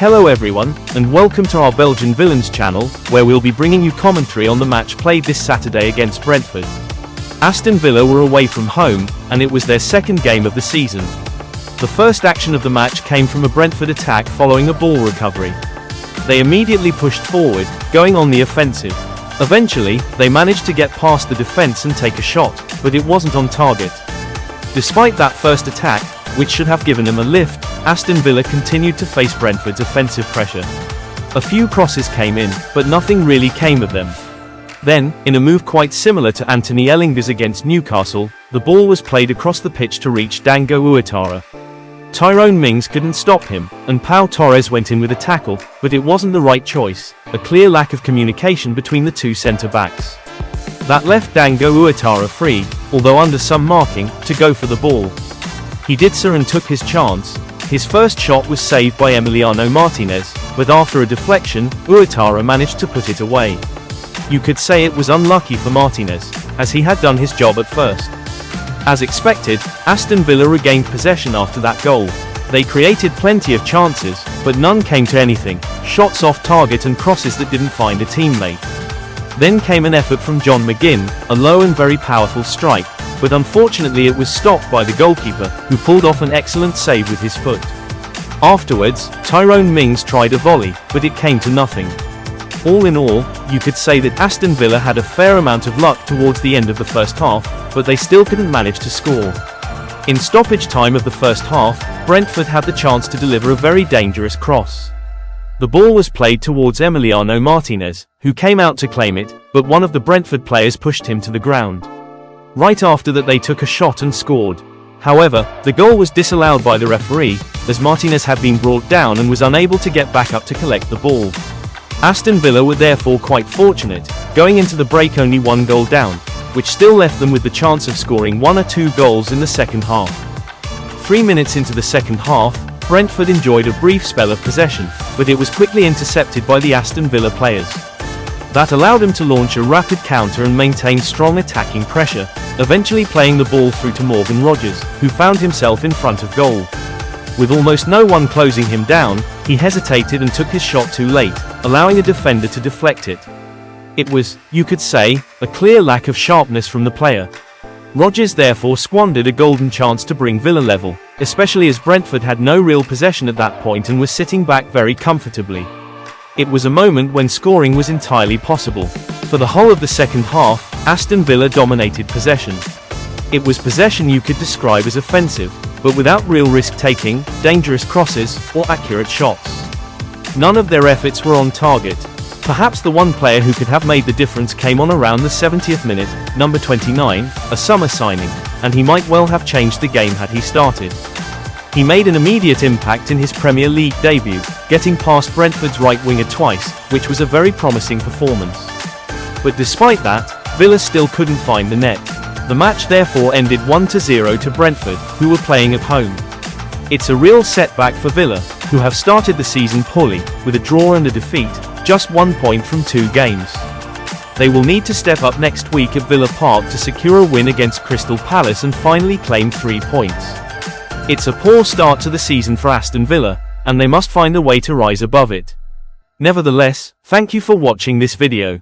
Hello everyone, and welcome to our Belgian Villains channel, where we'll be bringing you commentary on the match played this Saturday against Brentford. Aston Villa were away from home, and it was their second game of the season. The first action of the match came from a Brentford attack following a ball recovery. They immediately pushed forward, going on the offensive. Eventually, they managed to get past the defense and take a shot, but it wasn't on target. Despite that first attack, which should have given them a lift, Aston Villa continued to face Brentford's offensive pressure. A few crosses came in, but nothing really came of them. Then, in a move quite similar to Anthony Ellinger's against Newcastle, the ball was played across the pitch to reach Dango Ouattara. Tyrone Mings couldn't stop him, and Pau Torres went in with a tackle, but it wasn't the right choice, a clear lack of communication between the two centre-backs. That left Dango Ouattara free, although under some marking, to go for the ball. He did so and took his chance. His first shot was saved by Emiliano Martinez, but after a deflection, Ouattara managed to put it away. You could say it was unlucky for Martinez, as he had done his job at first. As expected, Aston Villa regained possession after that goal. They created plenty of chances, but none came to anything, shots off target and crosses that didn't find a teammate. Then came an effort from John McGinn, a low and very powerful strike, but unfortunately it was stopped by the goalkeeper, who pulled off an excellent save with his foot. Afterwards, Tyrone Mings tried a volley, but it came to nothing. All in all, you could say that Aston Villa had a fair amount of luck towards the end of the first half, but they still couldn't manage to score. In stoppage time of the first half, Brentford had the chance to deliver a very dangerous cross. The ball was played towards Emiliano Martinez, who came out to claim it, but one of the Brentford players pushed him to the ground. Right after that they took a shot and scored. However, the goal was disallowed by the referee, as Martinez had been brought down and was unable to get back up to collect the ball. Aston Villa were therefore quite fortunate, going into the break only one goal down, which still left them with the chance of scoring 1 or 2 goals in the second half. 3 minutes into the second half, Brentford enjoyed a brief spell of possession, but it was quickly intercepted by the Aston Villa players. That allowed them to launch a rapid counter and maintain strong attacking pressure, eventually playing the ball through to Morgan Rogers, who found himself in front of goal. With almost no one closing him down, he hesitated and took his shot too late, allowing a defender to deflect it. It was, you could say, a clear lack of sharpness from the player. Rogers therefore squandered a golden chance to bring Villa level, especially as Brentford had no real possession at that point and was sitting back very comfortably. It was a moment when scoring was entirely possible. For the whole of the second half, Aston Villa dominated possession. It was possession you could describe as offensive, but without real risk-taking, dangerous crosses, or accurate shots. None of their efforts were on target. Perhaps the one player who could have made the difference came on around the 70th minute, number 29, a summer signing, and he might well have changed the game had he started. He made an immediate impact in his Premier League debut, getting past Brentford's right winger twice, which was a very promising performance. But despite that, Villa still couldn't find the net. The match therefore ended 1-0 to Brentford, who were playing at home. It's a real setback for Villa, who have started the season poorly, with a draw and a defeat, just 1 point from 2 games. They will need to step up next week at Villa Park to secure a win against Crystal Palace and finally claim 3 points. It's a poor start to the season for Aston Villa, and they must find a way to rise above it. Nevertheless, thank you for watching this video.